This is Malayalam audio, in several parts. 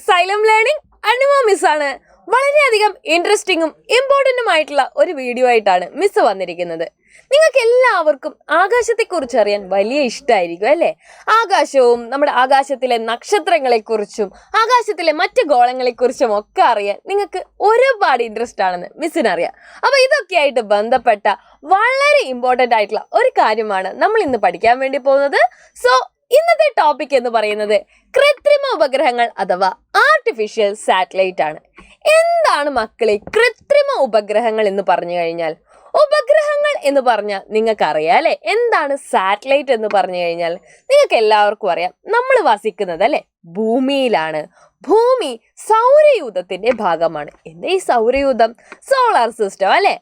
Xylem learning അനിമ മിസ്സാണ്. വളരെയധികം ഇൻട്രസ്റ്റിംഗും ഇമ്പോർട്ടൻറ്റുമായിട്ടുള്ള ഒരു വീഡിയോ ആയിട്ടാണ് മിസ് വന്നിരിക്കുന്നത്. നിങ്ങൾക്ക് എല്ലാവർക്കും ആകാശത്തെക്കുറിച്ച് അറിയാൻ വലിയ ഇഷ്ടമായിരിക്കും അല്ലേ? ആകാശവും നമ്മുടെ ആകാശത്തിലെ നക്ഷത്രങ്ങളെക്കുറിച്ചും ആകാശത്തിലെ മറ്റ് ഗോളങ്ങളെക്കുറിച്ചും ഒക്കെ അറിയാൻ നിങ്ങൾക്ക് ഒരുപാട് ഇൻട്രസ്റ്റ് ആണെന്ന് മിസ്സിനറിയാം. അപ്പോൾ ഇതൊക്കെയായിട്ട് ബന്ധപ്പെട്ട വളരെ ഇമ്പോർട്ടൻ്റ് ആയിട്ടുള്ള ഒരു കാര്യമാണ് നമ്മൾ ഇന്ന് പഠിക്കാൻ വേണ്ടി പോകുന്നത്. സോ ഇന്നത്തെ ടോപ്പിക് എന്ന് പറയുന്നത് കൃത്രിമ ഉപഗ്രഹങ്ങൾ അഥവാ ആർട്ടിഫിഷ്യൽ സാറ്റലൈറ്റ് ആണ്. എന്താണ് മക്കളെ കൃത്രിമ ഉപഗ്രഹങ്ങൾ എന്ന് പറഞ്ഞു കഴിഞ്ഞാൽ? ഉപഗ്രഹങ്ങൾ എന്ന് പറഞ്ഞാൽ നിങ്ങൾക്ക് അറിയാം അല്ലെ? എന്താണ് സാറ്റലൈറ്റ് എന്ന് പറഞ്ഞു കഴിഞ്ഞാൽ നിങ്ങൾക്ക് എല്ലാവർക്കും അറിയാം. നമ്മൾ വസിക്കുന്നത് അല്ലെ ഭൂമിയിലാണ്. ഭൂമി സൗരയൂഥത്തിന്റെ ഭാഗമാണ്. എന്താ ഈ സൗരയൂഥം? സോളാർ സിസ്റ്റം അല്ലെ?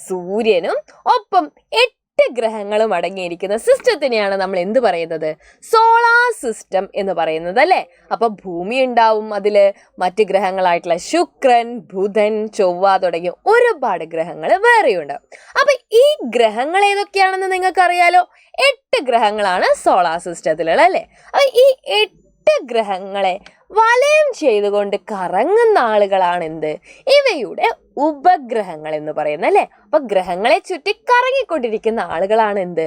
സൂര്യനും ഒപ്പം 8 ഗ്രഹങ്ങളും അടങ്ങിയിരിക്കുന്ന സിസ്റ്റത്തിനെയാണ് നമ്മൾ എന്ത് പറയുന്നത്? സോളാർ സിസ്റ്റം എന്ന് പറയുന്നത് അല്ലേ? അപ്പൊ ഭൂമി ഉണ്ടാവും, അതില് മറ്റ് ഗ്രഹങ്ങളായിട്ടുള്ള ശുക്രൻ, ബുധൻ, ചൊവ്വ തുടങ്ങിയ ഒരുപാട് ഗ്രഹങ്ങൾ വേറെയുണ്ട്. അപ്പൊ ഈ ഗ്രഹങ്ങൾ ഏതൊക്കെയാണെന്ന് നിങ്ങൾക്ക് അറിയാലോ. 8 ഗ്രഹങ്ങളാണ് സോളാർ സിസ്റ്റത്തിലുള്ള അല്ലേ? അപ്പൊ ഈ 8 ഗ്രഹങ്ങളെ വലയം ചെയ്തുകൊണ്ട് കറങ്ങുന്ന ആളുകളാണ് എന്ത്? ഇവയുടെ ഉപഗ്രഹങ്ങൾ എന്ന് പറയുന്നത് അല്ലെ? അപ്പൊ ഗ്രഹങ്ങളെ ചുറ്റി കറങ്ങിക്കൊണ്ടിരിക്കുന്ന ആളുകളാണ് എന്ത്?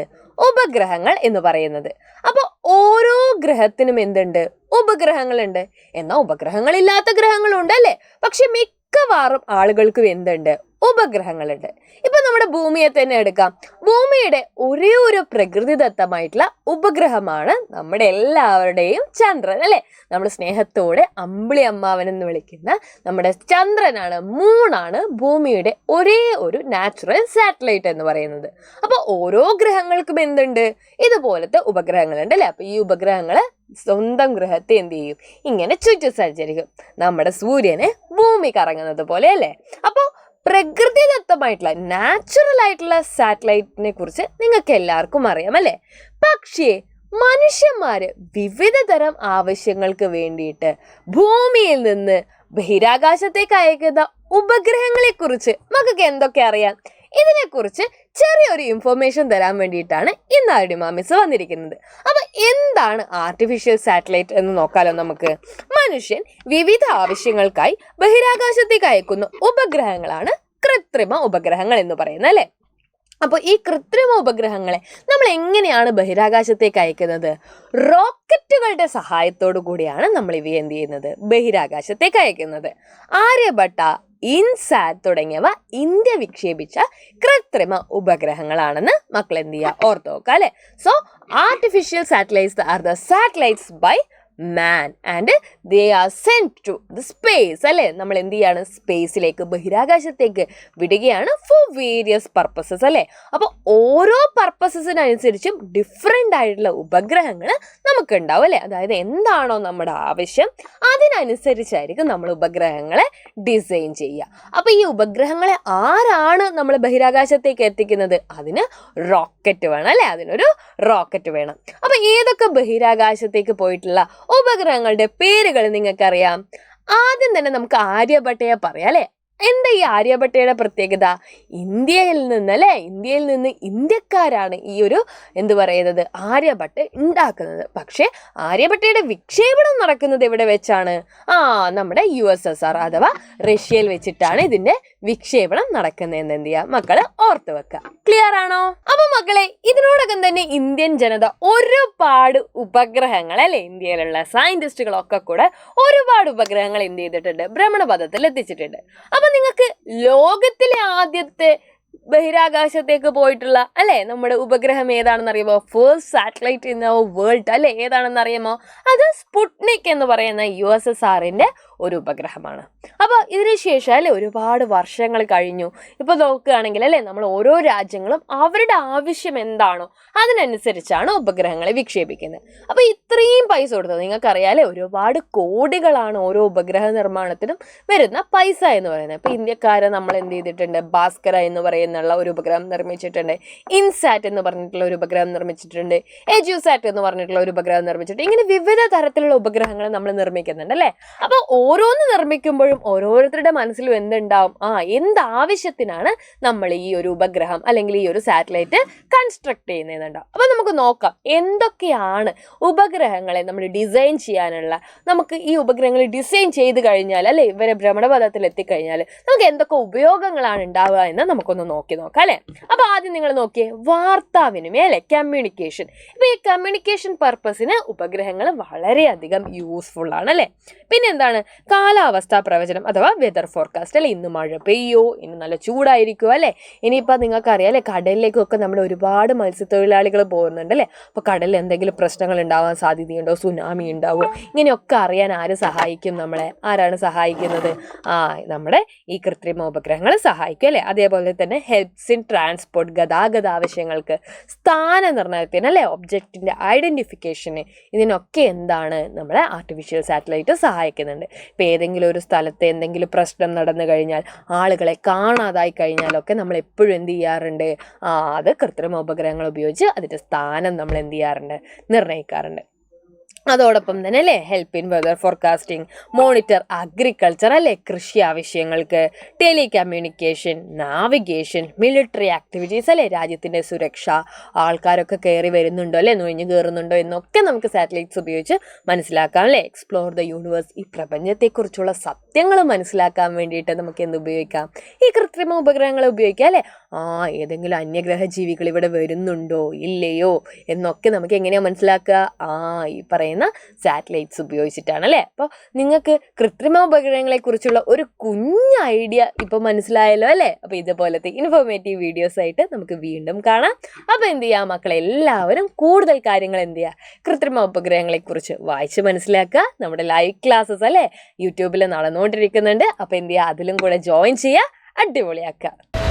ഉപഗ്രഹങ്ങൾ എന്ന് പറയുന്നത്. അപ്പൊ ഓരോ ഗ്രഹത്തിനും എന്തുണ്ട്? ഉപഗ്രഹങ്ങളുണ്ട്. എന്നാൽ ഉപഗ്രഹങ്ങളില്ലാത്ത ഗ്രഹങ്ങളുണ്ട് അല്ലെ? പക്ഷെ മിക്കവാറും ആളുകൾക്കും എന്തുണ്ട്? ഉപഗ്രഹങ്ങളുണ്ട്. ഇപ്പൊ നമ്മുടെ ഭൂമിയെ തന്നെ എടുക്കാം. ഭൂമിയുടെ ഒരേ ഒരു പ്രകൃതിദത്തമായിട്ടുള്ള ഉപഗ്രഹമാണ് നമ്മുടെ എല്ലാവരുടെയും ചന്ദ്രൻ അല്ലെ? നമ്മൾ സ്നേഹത്തോടെ അമ്പിളി അമ്മാവൻ എന്ന് വിളിക്കുന്ന നമ്മുടെ ചന്ദ്രനാണ്, മൂണാണ് ഭൂമിയുടെ ഒരേ ഒരു നാച്ചുറൽ സാറ്റലൈറ്റ് എന്ന് പറയുന്നത്. അപ്പൊ ഓരോ ഗ്രഹങ്ങൾക്കും എന്തുണ്ട്? ഇതുപോലത്തെ ഉപഗ്രഹങ്ങളുണ്ട് അല്ലെ? അപ്പൊ ഈ ഉപഗ്രഹങ്ങള് സ്വന്തം ഗ്രഹത്തെ എന്ത് ചെയ്യും? ഇങ്ങനെ ചുറ്റി സഞ്ചരിക്കും. നമ്മുടെ സൂര്യനെ ഭൂമി കറങ്ങുന്നത് പോലെ അല്ലേ? അപ്പൊ പ്രകൃതിദത്തമായിട്ടുള്ള നാച്ചുറൽ ആയിട്ടുള്ള സാറ്റലൈറ്റിനെ കുറിച്ച് നിങ്ങൾക്ക് എല്ലാവർക്കും അറിയാം അല്ലേ? പക്ഷേ മനുഷ്യന്മാര് വിവിധ തരം ആവശ്യങ്ങൾക്ക് വേണ്ടിയിട്ട് ഭൂമിയിൽ നിന്ന് ബഹിരാകാശത്തേക്ക് അയക്കുന്ന ഉപഗ്രഹങ്ങളെ കുറിച്ച് മക്കൾക്ക് എന്തൊക്കെ അറിയാം? ഇതിനെക്കുറിച്ച് ചെറിയൊരു ഇൻഫർമേഷൻ തരാൻ വേണ്ടിയിട്ടാണ് ഇന്ന് അരുണിമ മിസ് വന്നിരിക്കുന്നത്. അപ്പൊ എന്താണ് ആർട്ടിഫിഷ്യൽ സാറ്റലൈറ്റ് എന്ന് നോക്കാലോ നമുക്ക്. മനുഷ്യൻ വിവിധ ആവശ്യങ്ങൾക്കായി ബഹിരാകാശത്തേക്ക് അയക്കുന്ന ഉപഗ്രഹങ്ങളാണ് കൃത്രിമ ഉപഗ്രഹങ്ങൾ എന്ന് പറയുന്നത് അല്ലെ? അപ്പോൾ ഈ കൃത്രിമ ഉപഗ്രഹങ്ങളെ നമ്മൾ എങ്ങനെയാണ് ബഹിരാകാശത്തേക്ക് അയക്കുന്നത്? റോക്കറ്റുകളുടെ സഹായത്തോടു കൂടിയാണ് നമ്മൾ ഇവയെ എന്ത് ചെയ്യുന്നത്? ബഹിരാകാശത്തേക്ക് അയക്കുന്നത്. ആര്യഭട്ട, ഇൻസാറ്റ് തുടങ്ങിയവ ഇന്ത്യ വിക്ഷേപിച്ച കൃത്രിമ ഉപഗ്രഹങ്ങളാണെന്ന് മക്കൾ എന്ത് ചെയ്യുക? ഓർത്ത് നോക്കുക അല്ലെ? So artificial satellites are the satellites by man and they are sent to the space അല്ലേ? നമ്മൾ എന്ത് ചെയ്യാണ്? സ്പേസിലേക്ക്, ബഹിരാകാശത്തേക്ക് വിടുകയാണ് ഫോർ വേരിയസ് പർപ്പസസ് അല്ലേ? അപ്പോൾ ഓരോ പർപ്പസസിനനുസരിച്ചും ഡിഫറെൻ്റ് ആയിട്ടുള്ള ഉപഗ്രഹങ്ങൾ നമുക്ക് ഉണ്ടാവും അല്ലേ? അതായത് എന്താണോ നമ്മുടെ ആവശ്യം അതിനനുസരിച്ചായിരിക്കും നമ്മൾ ഉപഗ്രഹങ്ങളെ ഡിസൈൻ ചെയ്യുക. അപ്പോൾ ഈ ഉപഗ്രഹങ്ങളെ ആരാണ് നമ്മൾ ബഹിരാകാശത്തേക്ക് എത്തിക്കുന്നത്? അതിന് റോക്കറ്റ് വേണം അല്ലേ? അതിനൊരു റോക്കറ്റ് വേണം. അപ്പോൾ ഏതൊക്കെ ബഹിരാകാശത്തേക്ക് പോയിട്ടുള്ള ഉപഗ്രഹങ്ങളുടെ പേരുകൾ നിങ്ങൾക്കറിയാം? ആദ്യം തന്നെ നമുക്ക് ആര്യഭട്ടയെ പറയാം അല്ലെ? എന്താ ഈ ആര്യഭട്ടയുടെ പ്രത്യേകത? ഇന്ത്യയിൽ നിന്ന് അല്ലെ? ഇന്ത്യയിൽ നിന്ന് ഇന്ത്യക്കാരാണ് ഈ ഒരു എന്ത് പറയുന്നത് ആര്യഭട്ട ഉണ്ടാക്കുന്നത്. പക്ഷെ ആര്യഭട്ടയുടെ വിക്ഷേപണം നടക്കുന്നത് എവിടെ വെച്ചാണ്? നമ്മുടെ USSR അഥവാ റഷ്യയിൽ വെച്ചിട്ടാണ് ഇതിന്റെ വിക്ഷേപണം നടക്കുന്നതെന്ന് എന്ത് ചെയ്യുക മക്കള് ഓർത്ത് വെക്കുക. ക്ലിയർ ആണോ? അപ്പൊ മക്കളെ, ഇതിനോടകം തന്നെ ഇന്ത്യൻ ജനത ഒരുപാട് ഉപഗ്രഹങ്ങൾ അല്ലെ? ഇന്ത്യയിലുള്ള സയന്റിസ്റ്റുകളൊക്കെ കൂടെ ഒരുപാട് ഉപഗ്രഹങ്ങൾ എന്ത് ചെയ്തിട്ടുണ്ട്? ഭ്രമണപഥത്തിൽ എത്തിച്ചിട്ടുണ്ട്. അപ്പൊ നിങ്ങൾക്ക് ലോകത്തിലെ ആദ്യത്തെ ബഹിരാകാശത്തേക്ക് പോയിട്ടുള്ള അല്ലെ നമ്മുടെ ഉപഗ്രഹം ഏതാണെന്ന് അറിയുമോ? First satellite in our world അല്ലെ? ഏതാണെന്ന് അറിയാമോ? അത് സ്പുട്നിക് എന്ന് പറയുന്ന USSRന്റെ ഒരു ഉപഗ്രഹമാണ്. അപ്പോൾ ഇതിന് ശേഷം അല്ലെ ഒരുപാട് വർഷങ്ങൾ കഴിഞ്ഞു. ഇപ്പോൾ നോക്കുകയാണെങ്കിൽ അല്ലെ നമ്മൾ ഓരോ രാജ്യങ്ങളും അവരുടെ ആവശ്യം എന്താണോ അതിനനുസരിച്ചാണ് ഉപഗ്രഹങ്ങളെ വിക്ഷേപിക്കുന്നത്. അപ്പോൾ ഇത്രയും പൈസ കൊടുത്തത് നിങ്ങൾക്കറിയാലേ? ഒരുപാട് കോടികളാണ് ഓരോ ഉപഗ്രഹ നിർമ്മാണത്തിനും വരുന്ന പൈസ എന്ന് പറയുന്നത്. ഇപ്പോൾ ഇന്ത്യക്കാരെ നമ്മൾ എന്ത് ചെയ്തിട്ടുണ്ട്? ഭാസ്കര എന്ന് പറയുന്ന ഒരു ഉപഗ്രഹം നിർമ്മിച്ചിട്ടുണ്ട്. ഇൻസാറ്റ് എന്ന് പറഞ്ഞിട്ടുള്ള ഒരു ഉപഗ്രഹം നിർമ്മിച്ചിട്ടുണ്ട്. എജുസാറ്റ് എന്ന് പറഞ്ഞിട്ടുള്ള ഒരു ഉപഗ്രഹം നിർമ്മിച്ചിട്ടുണ്ട്. ഇങ്ങനെ വിവിധ തരത്തിലുള്ള ഉപഗ്രഹങ്ങൾ നമ്മൾ നിർമ്മിക്കുന്നുണ്ട് അല്ലേ? അപ്പോൾ ഓരോന്ന് നിർമ്മിക്കുമ്പോഴും ഓരോരുത്തരുടെ മനസ്സിലും എന്തുണ്ടാവും, എന്താവശ്യത്തിനാണ് നമ്മൾ ഈ ഒരു ഉപഗ്രഹം അല്ലെങ്കിൽ ഈ ഒരു സാറ്റലൈറ്റ് കൺസ്ട്രക്ട് ചെയ്യുന്നതുണ്ടാവും. അപ്പൊ നമുക്ക് നോക്കാം എന്തൊക്കെയാണ് ഉപഗ്രഹങ്ങളെ നമ്മൾ ഡിസൈൻ ചെയ്യാനുള്ള, നമുക്ക് ഈ ഉപഗ്രഹങ്ങൾ ഡിസൈൻ ചെയ്ത് കഴിഞ്ഞാൽ അല്ലെ ഇവരെ ഭ്രമണപഥത്തിൽ എത്തിക്കഴിഞ്ഞാൽ നമുക്ക് എന്തൊക്കെ ഉപയോഗങ്ങളാണ് ഉണ്ടാവുക എന്ന് നമുക്കൊന്ന് നോക്കാം അല്ലെ. അപ്പൊ ആദ്യം നിങ്ങൾ നോക്കിയേ, വാർത്താവിനിമയം അല്ലെ, കമ്മ്യൂണിക്കേഷൻ. ഇപ്പൊ ഈ കമ്മ്യൂണിക്കേഷൻ പർപ്പസിന് ഉപഗ്രഹങ്ങൾ വളരെയധികം യൂസ്ഫുൾ ആണ് അല്ലെ. പിന്നെ എന്താണ്, കാലാവസ്ഥാ പ്രവചനം അഥവാ വെതർ ഫോർകാസ്റ്റ് അല്ലെ. ഇന്ന് മഴ പെയ്യോ, ഇന്ന് നല്ല ചൂടായിരിക്കുമോ അല്ലെ. ഇനിയിപ്പോൾ നിങ്ങൾക്കറിയാം അല്ലെ, കടലിലേക്കൊക്കെ നമ്മൾ ഒരുപാട് മത്സ്യത്തൊഴിലാളികൾ പോകുന്നുണ്ട് അല്ലെ. അപ്പോൾ കടലിൽ എന്തെങ്കിലും പ്രശ്നങ്ങൾ ഉണ്ടാവാൻ സാധ്യതയുണ്ടോ, സുനാമി ഉണ്ടാവുമോ, ഇങ്ങനെയൊക്കെ അറിയാൻ ആര് സഹായിക്കും നമ്മളെ? ആരാണ് സഹായിക്കുന്നത്? നമ്മുടെ ഈ കൃത്രിമ ഉപഗ്രഹങ്ങൾ സഹായിക്കും അല്ലെ. അതേപോലെ തന്നെ ഹെൽപ്സ് ഇൻ ട്രാൻസ്പോർട്ട്, ഗതാഗത ആവശ്യങ്ങൾക്ക്, സ്ഥാന നിർണ്ണയത്തിന് അല്ലെ, ഒബ്ജക്റ്റിന്റെ ഐഡന്റിഫിക്കേഷന്, ഇതിനൊക്കെ എന്താണ് നമ്മളെ ആർട്ടിഫിഷ്യൽ സാറ്റലൈറ്റ് സഹായിക്കുന്നുണ്ട്. ഇപ്പം ഏതെങ്കിലും ഒരു സ്ഥലത്ത് എന്തെങ്കിലും പ്രശ്നം നടന്നു കഴിഞ്ഞാൽ, ആളുകളെ കാണാതായി കഴിഞ്ഞാലൊക്കെ നമ്മൾ എപ്പോഴും എന്ത് ചെയ്യാറുണ്ട്, അത് കൃത്രിമ ഉപഗ്രഹങ്ങൾ ഉപയോഗിച്ച് അതിൻ്റെ സ്ഥാനം നമ്മൾ എന്ത് ചെയ്യാറുണ്ട്, നിർണ്ണയിക്കാറുണ്ട്. അതോടൊപ്പം തന്നെ അല്ലേ help in weather forecasting, monitor agriculture അല്ലെ, കൃഷി ആവശ്യങ്ങൾക്ക്, ടെലികമ്മ്യൂണിക്കേഷൻ, നാവിഗേഷൻ, മിലിറ്ററി ആക്ടിവിറ്റീസ് അല്ലെ, രാജ്യത്തിൻ്റെ സുരക്ഷ, ആൾക്കാരൊക്കെ കയറി വരുന്നുണ്ടോ അല്ലെ, നുഴഞ്ഞു കയറുന്നുണ്ടോ എന്നൊക്കെ നമുക്ക് സാറ്റലൈറ്റ്സ് ഉപയോഗിച്ച് മനസ്സിലാക്കാം അല്ലേ. എക്സ്പ്ലോർ ദ യൂണിവേഴ്സ്, ഈ പ്രപഞ്ചത്തെക്കുറിച്ചുള്ള സത്യങ്ങൾ മനസ്സിലാക്കാൻ വേണ്ടിയിട്ട് നമുക്ക് എന്ത് ഉപയോഗിക്കാം, ഈ കൃത്രിമ ഉപഗ്രഹങ്ങളെ ഉപയോഗിക്കാം അല്ലേ. ഏതെങ്കിലും അന്യഗ്രഹ ജീവികൾ ഇവിടെ വരുന്നുണ്ടോ ഇല്ലയോ എന്നൊക്കെ നമുക്ക് എങ്ങനെയാണ് മനസ്സിലാക്കുക, ഈ പറയുന്ന സാറ്റലൈറ്റ്സ് ഉപയോഗിച്ചിട്ടാണ് അല്ലേ. അപ്പോൾ നിങ്ങൾക്ക് കൃത്രിമ ഉപഗ്രഹങ്ങളെ കുറിച്ചുള്ള ഒരു കുഞ്ഞ് ഐഡിയ ഇപ്പോൾ മനസ്സിലായല്ലോ അല്ലേ. അപ്പോൾ ഇതുപോലത്തെ ഇൻഫോർമേറ്റീവ് വീഡിയോസ് ആയിട്ട് നമുക്ക് വീണ്ടും കാണാം. അപ്പോൾ എന്ത് ചെയ്യുക മക്കളെ, എല്ലാവരും കൂടുതൽ കാര്യങ്ങൾ എന്ത് ചെയ്യുക, കൃത്രിമ ഉപഗ്രഹങ്ങളെ കുറിച്ച് വായിച്ച് മനസ്സിലാക്കുക. നമ്മുടെ ലൈവ് ക്ലാസ്സസ് അല്ലേ യൂട്യൂബിൽ നടന്നുകൊണ്ടിരിക്കുന്നുണ്ട്. അപ്പോൾ എന്ത് ചെയ്യുക, അതിലും കൂടെ ജോയിൻ ചെയ്യുക, അടിപൊളിയാക്കുക.